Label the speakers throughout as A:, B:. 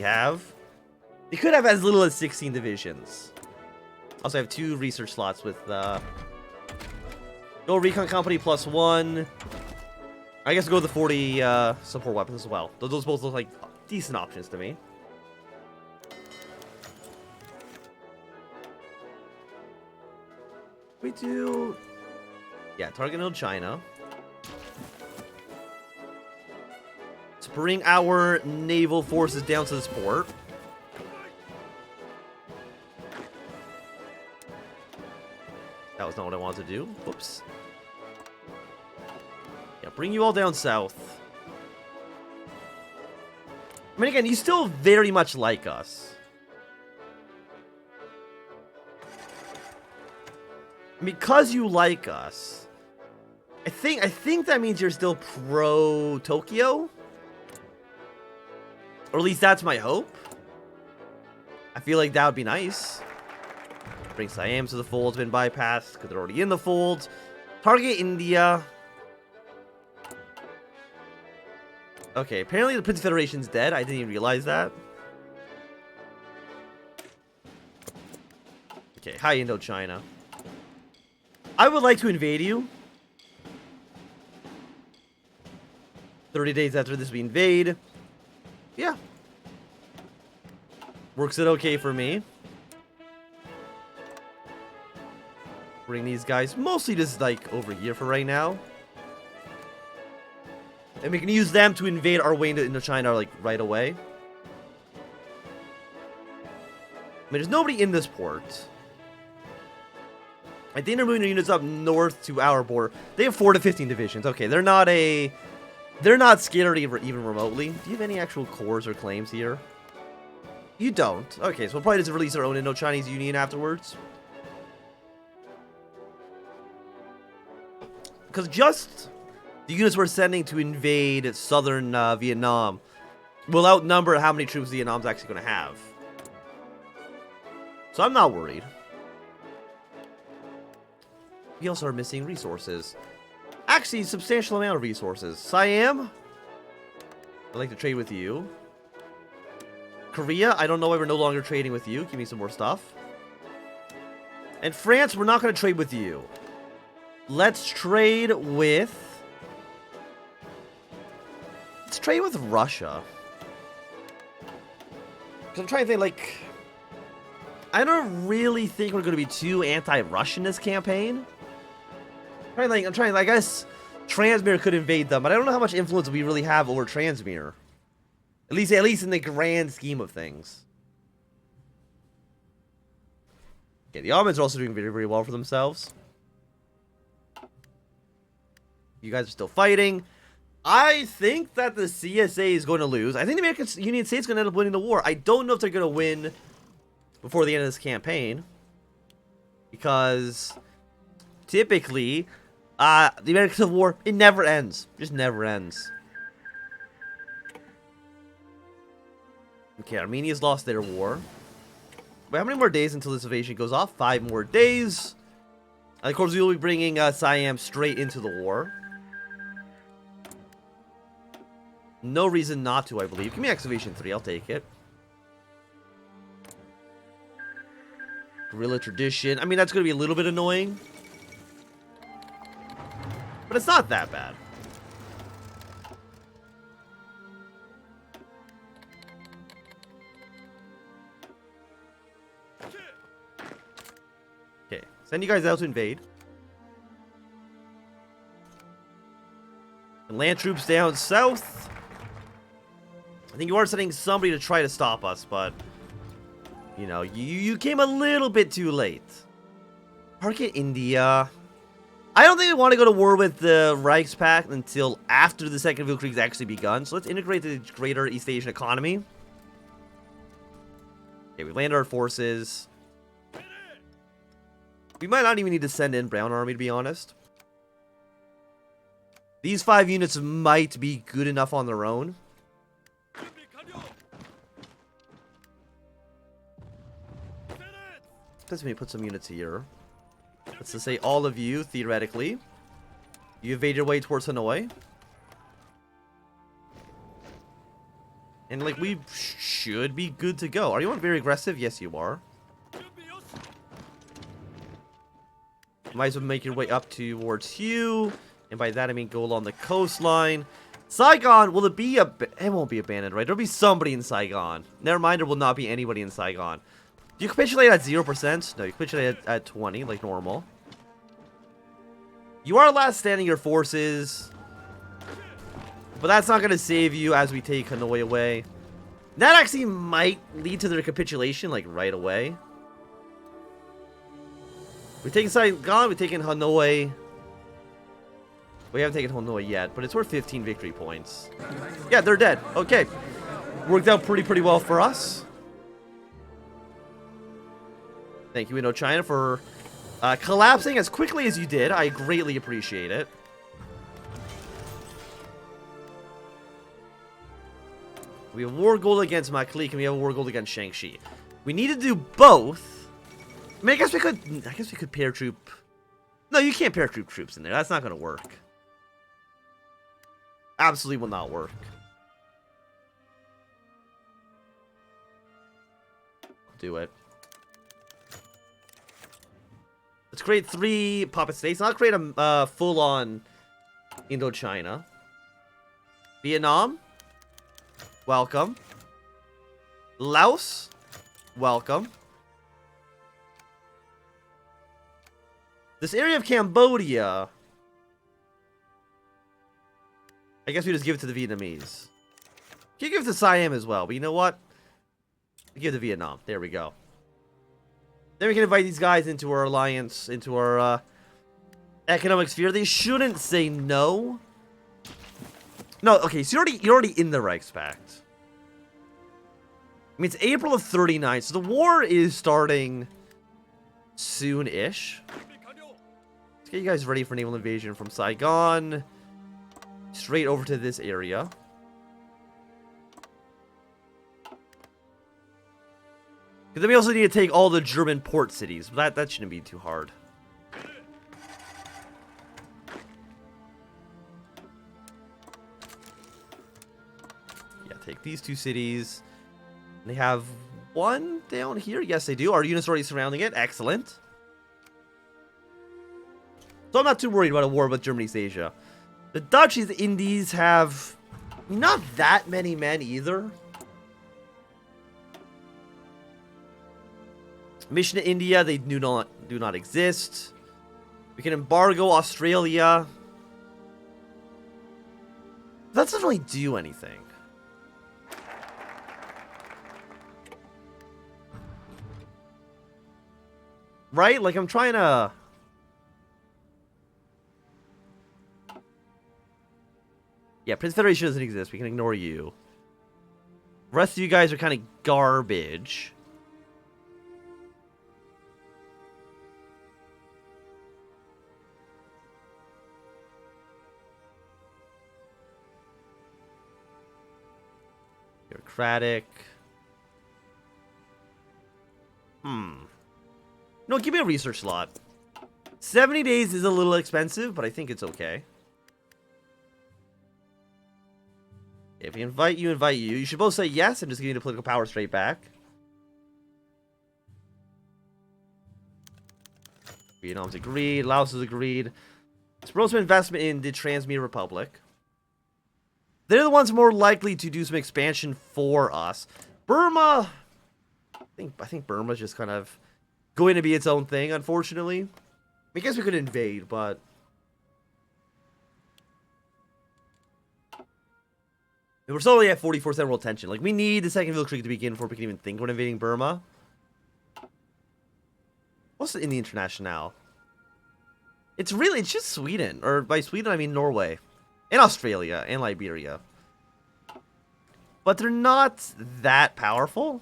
A: have. They could have as little as 16 divisions. Also, I have 2 research slots with go recon company +1. I guess go with the 40 support weapons as well. Those both look like decent options to me. We do, yeah, target Indochina. To bring our naval forces down to this port. That was not what I wanted to do. Whoops. Yeah, bring you all down south. I mean, again, you still very much like us. Because you like us, I think that means you're still pro Tokyo. Or at least that's my hope. I feel like that would be nice. Bring Siam to the fold, been bypassed because they're already in the fold. Target India. Okay, apparently the Prince Federation's dead. I didn't even realize that. Okay, hi Indochina. I would like to invade you. 30 days after this we invade. Yeah. Works it okay for me. Bring these guys mostly just like over here for right now. And we can use them to invade our way into Indochina like right away. I mean, there's nobody in this port. I think they're moving their units up north to our border. They have 4 to 15 divisions. Okay, they're not scary even remotely. Do you have any actual cores or claims here? You don't. Okay, so we'll probably just release our own Indo-Chinese Union afterwards. Because just the units we're sending to invade southern Vietnam will outnumber how many troops Vietnam's actually going to have. So I'm not worried. We also are missing resources. Actually, a substantial amount of resources. Siam, I'd like to trade with you. Korea, I don't know why we're no longer trading with you. Give me some more stuff. And France, we're not going to trade with you. Let's trade with... Let's trade with Russia. Because I'm trying to think, like... I don't really think we're going to be too anti-Russian this campaign. I'm trying, I guess Transmere could invade them, but I don't know how much influence we really have over Transmere. At least in the grand scheme of things. Okay, the Ottomans are also doing very, very well for themselves. You guys are still fighting. I think that the CSA is going to lose. I think the American United States is going to end up winning the war. I don't know if they're going to win before the end of this campaign. Because typically, the American Civil War, it never ends. Just never ends. Okay, Armenia's lost their war. Wait, how many more days until this invasion goes off? 5 more days. And of course, we will be bringing Siam straight into the war. No reason not to, I believe. Give me Excavation 3, I'll take it. Guerrilla Tradition. I mean, that's going to be a little bit annoying. But it's not that bad. Okay, send you guys out to invade. And land troops down south. I think you are sending somebody to try to stop us, but... You know, you came a little bit too late. Target India. I don't think we want to go to war with the Reichspakt until after the Second Vietnam War's actually begun. So let's integrate the greater East Asian economy. Okay, we landed our forces. We might not even need to send in Brown Army, to be honest. These 5 units might be good enough on their own. Let's maybe put some units here. Let's just say all of you, theoretically. You evade your way towards Hanoi. And, like, we should be good to go. Are you very aggressive? Yes, you are. Might as well make your way up towards you. And by that, I mean go along the coastline. Saigon, will it be a... It won't be abandoned, right? There'll be somebody in Saigon. Never mind, there will not be anybody in Saigon. Do you capitulate at 0%? No, you capitulate at 20, like normal. You are last standing your forces. But that's not going to save you as we take Hanoi away. That actually might lead to their capitulation, like, right away. We're taking Saigon, we're taking Hanoi. We haven't taken Hanoi yet, but it's worth 15 victory points. Yeah, they're dead. Okay. Worked out pretty well for us. Thank you, Indochina, for collapsing as quickly as you did. I greatly appreciate it. We have war goal against Maklik, and we have a war goal against Shangxi. We need to do both. I mean, I guess we could paratroop. No, you can't paratroop troops in there. That's not going to work. Absolutely will not work. Do it. Let's create 3 puppet states. Not create a full-on Indochina. Vietnam. Welcome. Laos. Welcome. This area of Cambodia. I guess we just give it to the Vietnamese. You can give it to Siam as well, but you know what? We give it to Vietnam. There we go. Then we can invite these guys into our alliance, into our economic sphere. They shouldn't say no. No, okay, so you're already in the Reichspakt. I mean, it's April of 39, so the war is starting soon-ish. Let's get you guys ready for naval invasion from Saigon. Straight over to this area. Because then we also need to take all the German port cities. But that shouldn't be too hard. Yeah, take these 2 cities. They have one down here. Yes, they do. Our units are already surrounding it. Excellent. So I'm not too worried about a war with Germany's Asia. The Dutch East Indies have not that many men either. Mission to India, they do not exist. We can embargo Australia. That doesn't really do anything. Right? Like, I'm trying to... Yeah, Prince Federation doesn't exist. We can ignore you. The rest of you guys are kind of garbage. Bureaucratic. No, give me a research slot. 70 days is a little expensive, but I think it's okay. If we invite you, you should both say yes. I'm just giving you the political power straight back. Vietnam's agreed. Laos has agreed. Let's promote some investment in the Transmedia Republic. They're the ones more likely to do some expansion for us. Burma, I think Burma's just kind of going to be its own thing, unfortunately. I guess we could invade, but... We're still only at 44% world tension. Like, we need the Second Village Creek to begin before we can even think about invading Burma. What's in the Internationale? It's just Sweden. Or by Sweden, I mean Norway. And Australia. And Liberia. But they're not that powerful.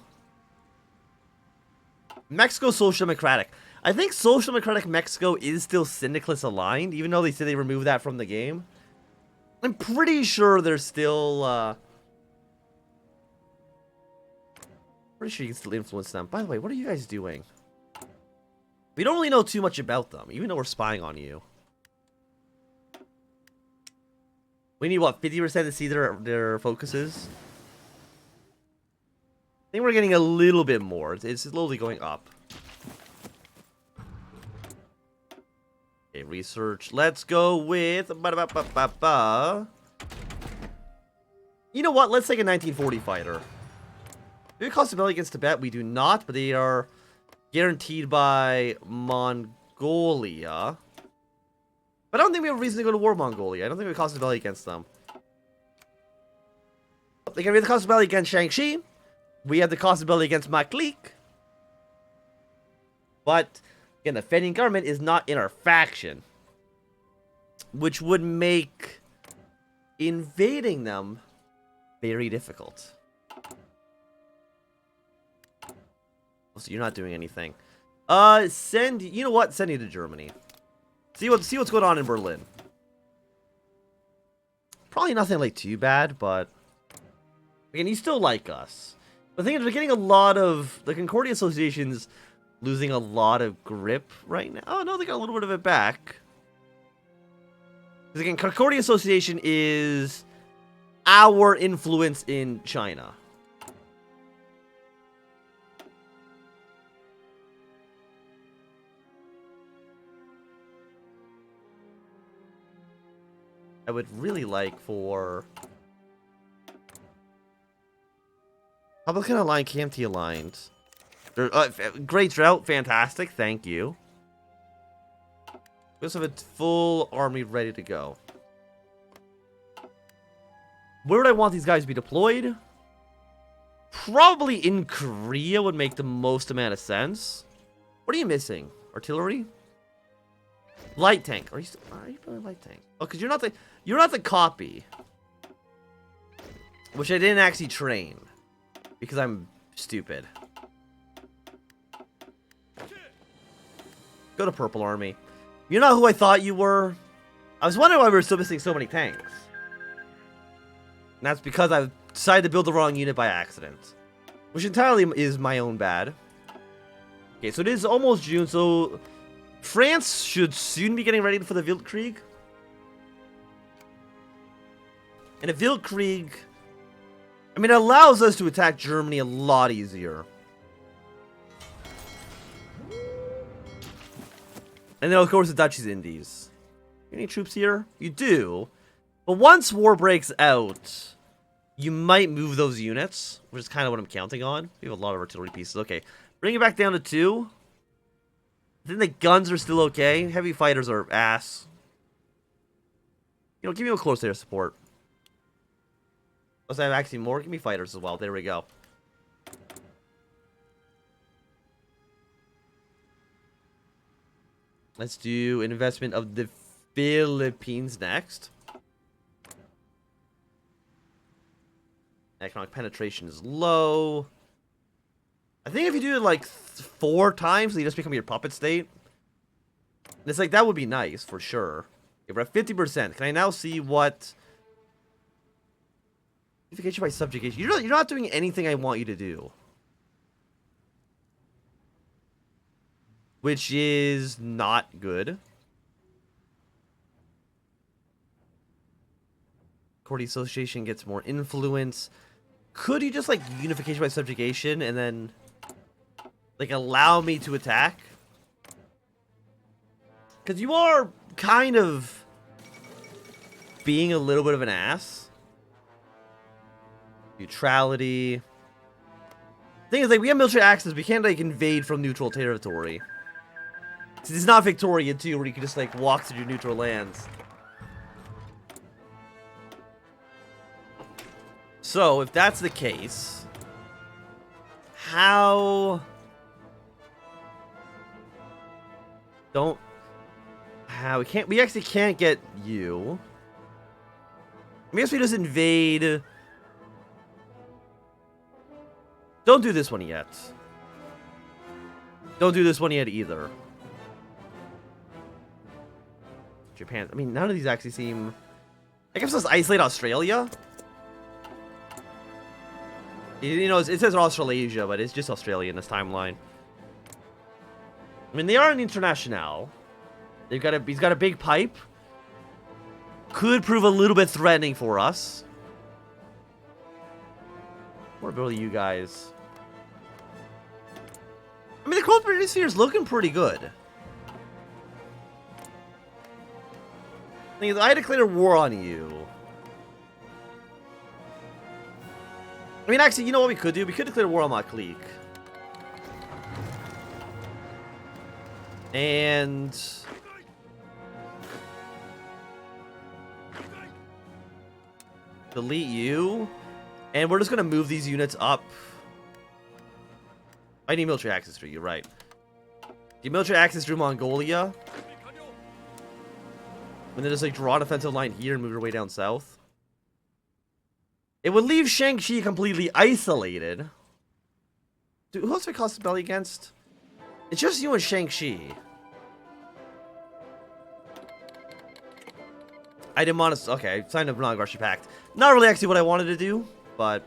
A: Mexico Social Democratic. I think Social Democratic Mexico is still Syndicalist aligned, even though they say they removed that from the game. I'm pretty sure they're still, pretty sure you can still influence them. By the way, what are you guys doing? We don't really know too much about them, even though we're spying on you. We need, what, 50% to see their focuses? think we're getting a little bit more. It's slowly going up. Okay, research. Let's go with... You know what? Let's take a 1940 fighter. Do we have cost ability against Tibet? We do not, but they are guaranteed by Mongolia. But I don't think we have a reason to go to war with Mongolia. I don't think we have cost ability against them. They can be the cost ability against Shaanxi. We have the cost ability against Maklik. But, again, the defending government is not in our faction. Which would make invading them very difficult. So you're not doing anything. Send... You know what? Send you to Germany. See what's going on in Berlin. Probably nothing like too bad, but... Again, you still like us. The thing is, we're getting a lot of... The Concordia Association's losing a lot of grip right now. Oh, no, they got a little bit of it back. Because again, Concordia Association is our influence in China. I would really like for... Republican aligned, KMT aligned. Great drought, fantastic, thank you. We also have a full army ready to go. Where would I want these guys to be deployed? Probably in Korea would make the most amount of sense. What are you missing? Artillery? Light tank. Are you building light tank? Oh, because you're not the copy. Which I didn't actually train. Because I'm stupid. Go to Purple Army. You're not who I thought you were. I was wondering why we were still missing so many tanks. And that's because I decided to build the wrong unit by accident. Which entirely is my own bad. Okay, so it is almost June, so... France should soon be getting ready for the Weltkrieg. And a Weltkrieg... I mean, it allows us to attack Germany a lot easier. And then, of course, the Dutch East Indies. Any troops here? You do. But once war breaks out, you might move those units, which is kind of what I'm counting on. We have a lot of artillery pieces. Okay, bring it back down to 2. I think the guns are still okay. Heavy fighters are ass. You know, give me a close air support. Let's have actually more. Give me fighters as well. There we go. Let's do an investment of the Philippines next. Economic penetration is low. I think if you do it like 4 times, you just become your puppet state. And it's like, that would be nice for sure. Okay, we're at 50%. Can I now see what... Unification by subjugation. You're not doing anything I want you to do. Which is not good. Concordia Association gets more influence. Could you just like unification by subjugation and then like allow me to attack? Because you are kind of being a little bit of an ass. Neutrality. Thing is, like, we have military access. We can't, like, invade from neutral territory. It's not Victoria, too, where you can just, like, walk through neutral lands. So, if that's the case, how... We actually can't get you. I guess we just invade... Don't do this one yet. Don't do this one yet either. Japan. I mean, none of these actually seem... I guess let's isolate Australia. You know, it says Australasia, but it's just Australia in this timeline. I mean, they are an international. He's got a big pipe. Could prove a little bit threatening for us. What about you guys? I mean, the cooperative sphere is looking pretty good. I declare war on you. I mean, actually, you know what we could do? We could declare war on my clique. And... delete you. And we're just going to move these units up. I need military access through you, right. Get military access through Mongolia. And then just like draw an offensive line here and move your way down south. It would leave Shaanxi completely isolated. Dude, who else do I cross the belly against? It's just you and Shaanxi. I didn't want to... okay, signed up for non-aggression pact. Not really actually what I wanted to do, but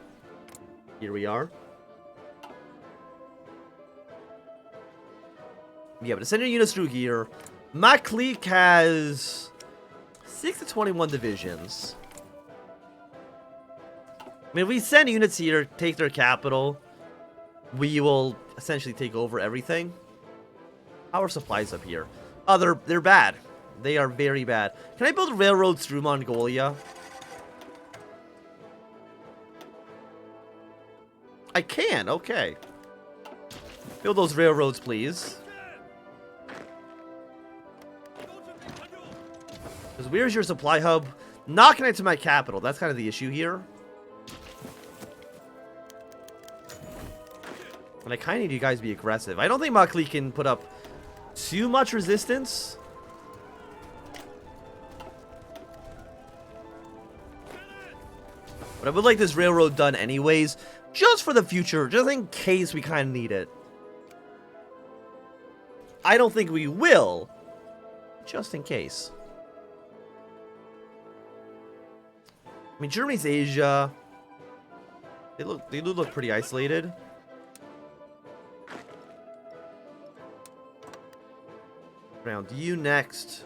A: here we are. Yeah, but send your units through here. My clique has 6 to 21 divisions. I mean, if we send units here, take their capital, we will essentially take over everything. Our supplies up here. Oh, they're bad. They are very bad. Can I build railroads through Mongolia? I can, okay. Build those railroads, please. Because where's your supply hub? Not connected to my capital. That's kind of the issue here. And I kind of need you guys to be aggressive. I don't think Makli can put up too much resistance. But I would like this railroad done anyways. Just for the future. Just in case we kind of need it. I don't think we will. Just in case. I mean, Germany's Asia. They do look pretty isolated. Round you next.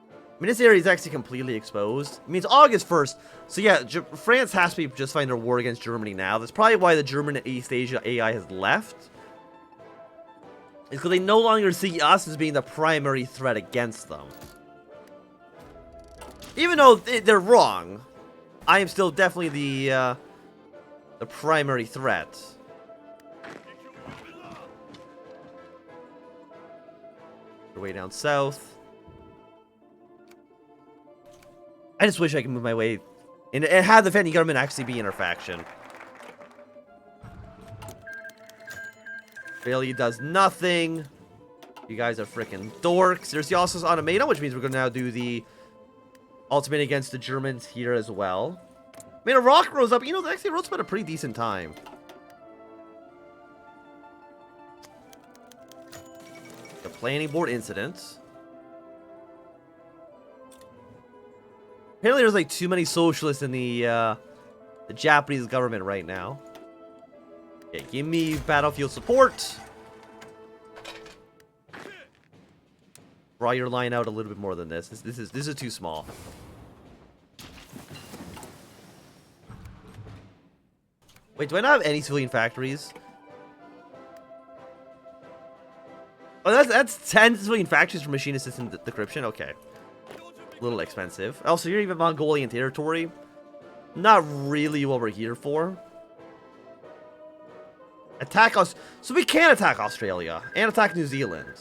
A: I mean, this area is actually completely exposed. It means August 1st. So yeah, France has to be just fighting their war against Germany now. That's probably why the German East Asia AI has left. It's because they no longer see us as being the primary threat against them. Even though they're wrong, I am still definitely the primary threat. Way down south. I just wish I could move my way and have the defending government actually be in our faction. Australia does nothing. You guys are freaking dorks. There's the also ultimatum, which means we're going to now do the ultimate against the Germans here as well. I mean, Iraq rose up. You know, actually rose up at a pretty decent time. The planning board incident. Apparently there's like too many socialists in the Japanese government right now. Okay, give me battlefield support. Draw your line out a little bit more than this. This is too small. Wait, do I not have any civilian factories? Oh, that's 10 civilian factories for machine assisted decryption. Okay. A little expensive. Also, you're even Mongolian territory. Not really what we're here for. Attack us. So we can attack Australia and attack New Zealand.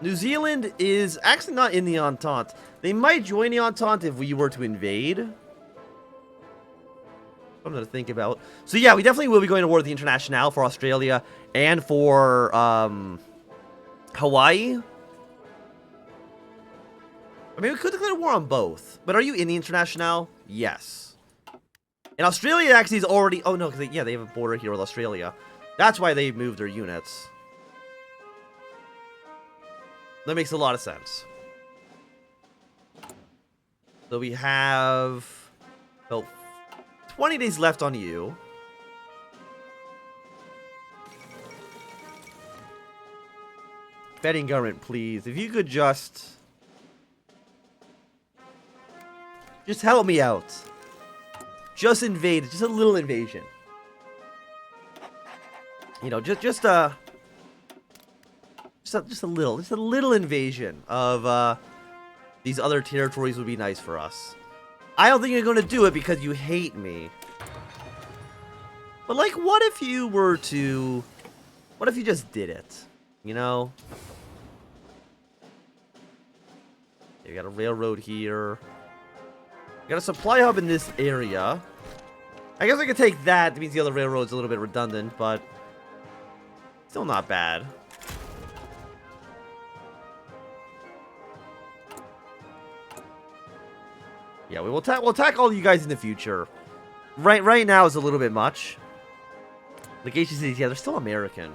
A: New Zealand is actually not in the Entente. They might join the Entente if we were to invade. Something to think about. So yeah, we definitely will be going to war with the Internationale for Australia and for Hawaii. I mean, we could declare war on both. But are you in the Internationale? Yes. And Australia actually is already... oh, no, because yeah, they have a border here with Australia. That's why they moved their units. That makes a lot of sense. So we have... well, 20 days left on you. Betting government, please. If you could just help me out. Just invade. Just a little invasion. You know, just a little invasion of these other territories would be nice for us. I don't think you're going to do it because you hate me. But, like, what if you were to... What if you just did it? You know? You got a railroad here. You got a supply hub in this area. I guess I could take that. That means the other railroad's a little bit redundant, but... Still not bad. Yeah, we'll attack all you guys in the future. Right now is a little bit much. Legation cities, yeah, they're still American.